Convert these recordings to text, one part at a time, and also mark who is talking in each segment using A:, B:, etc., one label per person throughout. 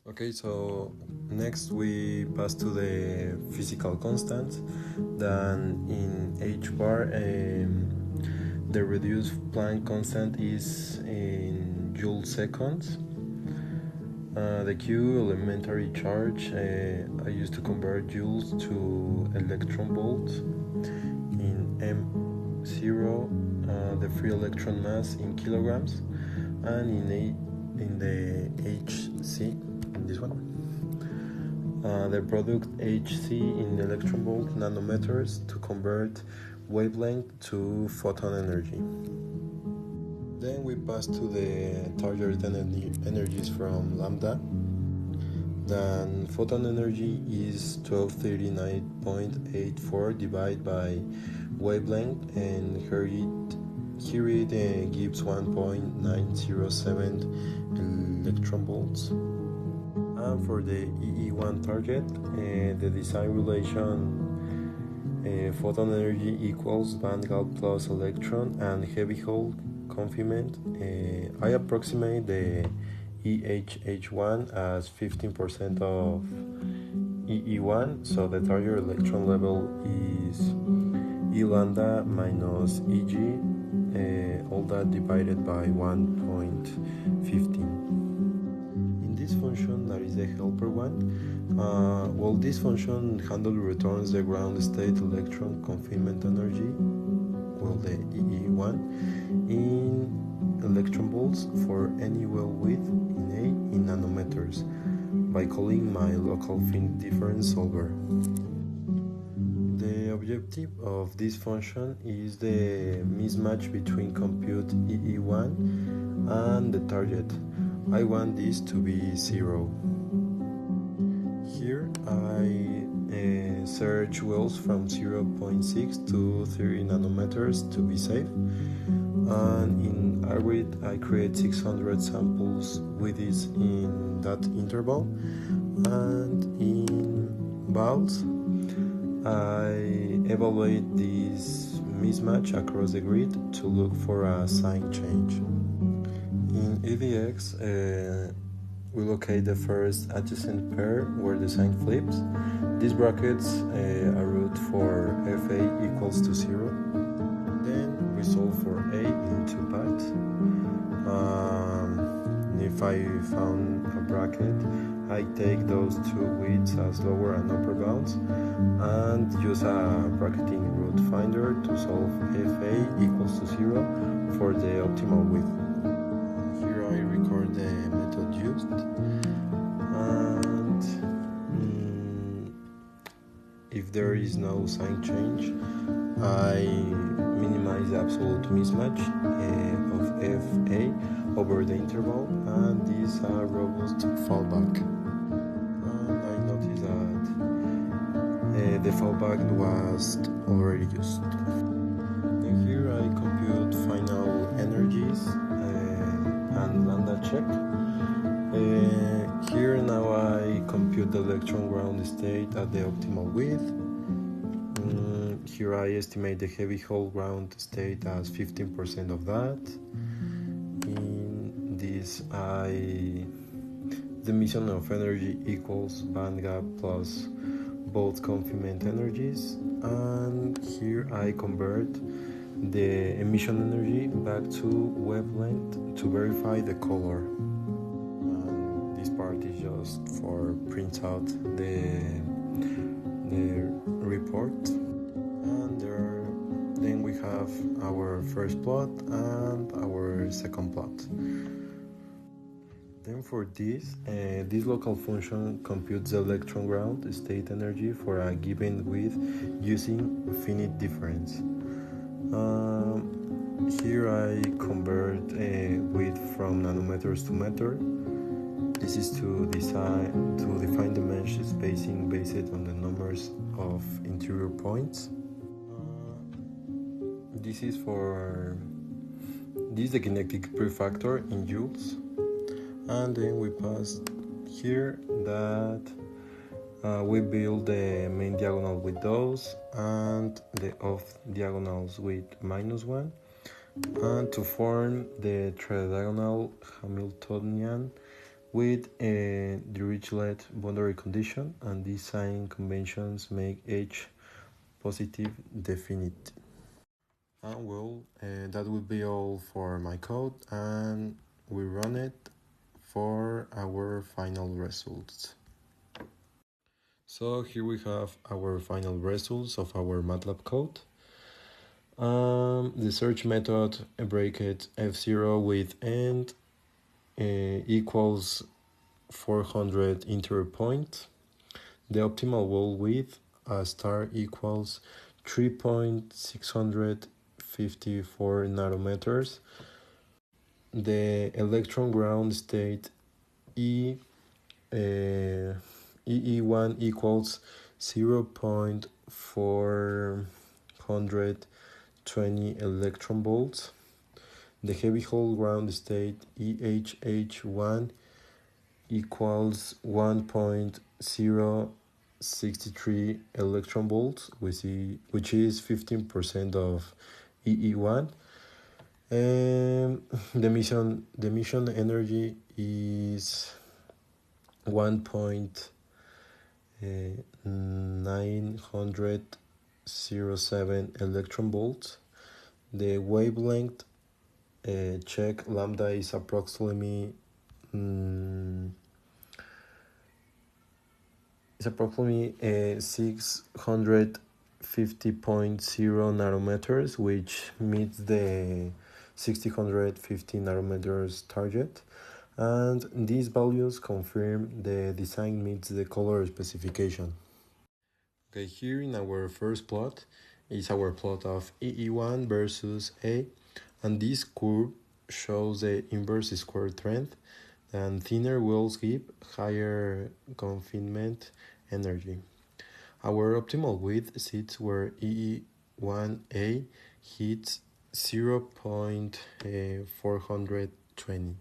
A: Okay, so next we pass to the physical constants. Then in H bar, the reduced Planck constant is in joule seconds. The Q elementary charge, I used to convert joules to electron volts. In M0, the free electron mass in kilograms, and in the HC, this one, the product HC in electron volt nanometers to convert wavelength to photon energy. Then we pass to the target energies from lambda. Then photon energy is 1239.84 divided by wavelength, and here it gives 1.907 electron volts. And for the EE1 target, the design relation photon energy equals band gap plus electron and heavy hole confinement. I approximate the EHH1 as 15% of EE1, so the target electron level is E lambda minus EG, all that divided by 1.15. This function, that is the helper one, this function handle returns the ground state electron confinement energy, the EE1, in electron volts for any well width in A in nanometers by calling my local finite difference solver. The objective of this function is the mismatch between compute EE1 and the target. I want this to be 0. Here I search wells from 0.6 to 30 nanometers to be safe, and in algorithm I create 600 samples with this in that interval, and in vals I evaluate this mismatch across the grid to look for a sign change. In EDX, we locate the first adjacent pair where the sign flips. These brackets are root for FA equals to 0. Then we solve for A in two paths. If I found a bracket, I take those two widths as lower and upper bounds and use a bracketing root finder to solve FA equals to 0 for the optimal width. I record the method used, and if there is no sign change, I minimize the absolute mismatch of FA over the interval, and this is a robust fallback. And I noticed that the fallback was already used. And here I compute final energies and lambda check. Here now I compute the electron ground state at the optimal width. Here I estimate the heavy hole ground state as 15% of that. In this the emission of energy equals band gap plus both confinement energies, and here I convert the emission energy back to wavelength to verify the color. And this part is just for print out the report. And then we have our first plot and our second plot. Then for this local function computes the electron ground state energy for a given width using finite difference. Here I convert width from nanometers to meter. This is to define the mesh spacing based on the numbers of interior points. This is the kinetic prefactor in joules, and then we pass here that we build the main diagonal with those and the off diagonals with -1, and to form the tridiagonal Hamiltonian with a Dirichlet boundary condition, and these sign conventions make H positive definite. And well, that would be all for my code, and we run it for our final results. So here we have our final results of our MATLAB code. The search method bracket f0 with end equals 400 integer point. The optimal wall width star equals 3.654 nanometers. The electron ground state EE1 equals 0.420 electron volts. The heavy whole ground state EHH1 equals 1.063 electron volts, which is 15% of EE1. And the mission energy is 1.907 electron volts. The wavelength check lambda is approximately 650.0 nanometers, which meets the 650 nanometers target. And these values confirm the design meets the color specification. Okay, here in our first plot is our plot of EE1 versus A, and this curve shows the inverse square trend, and thinner walls give higher confinement energy. Our optimal width sits where EE1A hits 0.420.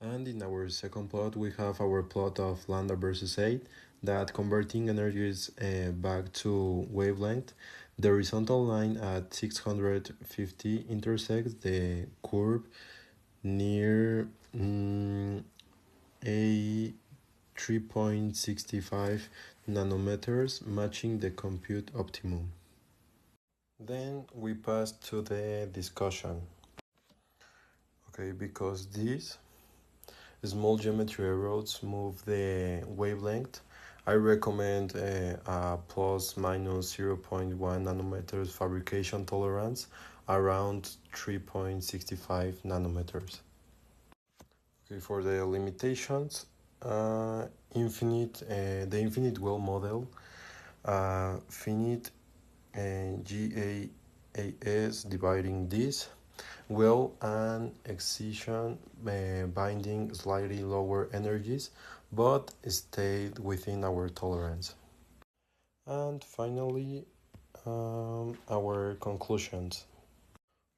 A: And in our second plot, we have our plot of lambda versus A, that converting energies back to wavelength. The horizontal line at 650 intersects the curve near a 3.65 nanometers, matching the compute optimum. Then we pass to the discussion. Okay, because these small geometry errors move the wavelength, I recommend a plus minus 0.1 nanometers fabrication tolerance around 3.65 nanometers. Okay, for the limitations, the infinite well model, finite GaAs dividing this well and excision binding slightly lower energies, but stayed within our tolerance. And finally, our conclusions.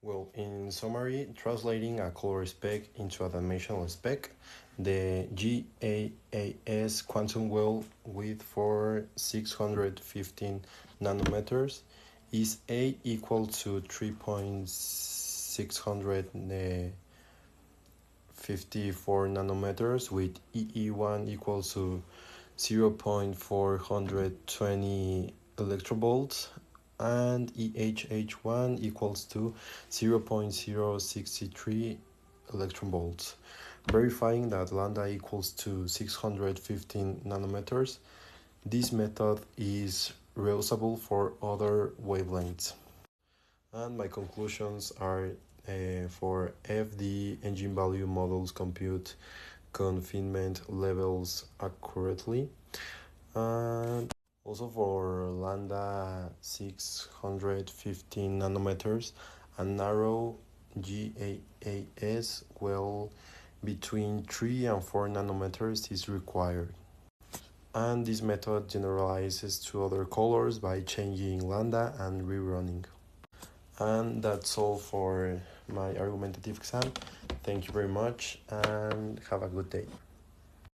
A: Well, in summary, translating a color spec into a dimensional spec, the GaAs quantum well width for 615 nanometers is A equal to 3.654 nanometers, with EE1 equals to 0.420 electrovolts, and EHH1 equals to 0.063 electron volts, verifying that lambda equals to 615 nanometers. This method is reusable for other wavelengths. And my conclusions are for F, the engine value models compute confinement levels accurately. And also for lambda 615 nanometers, a narrow GaAs well between 3 and 4 nanometers is required. And this method generalizes to other colors by changing lambda and rerunning. And that's all for my argumentative exam. Thank you very much and have a good day.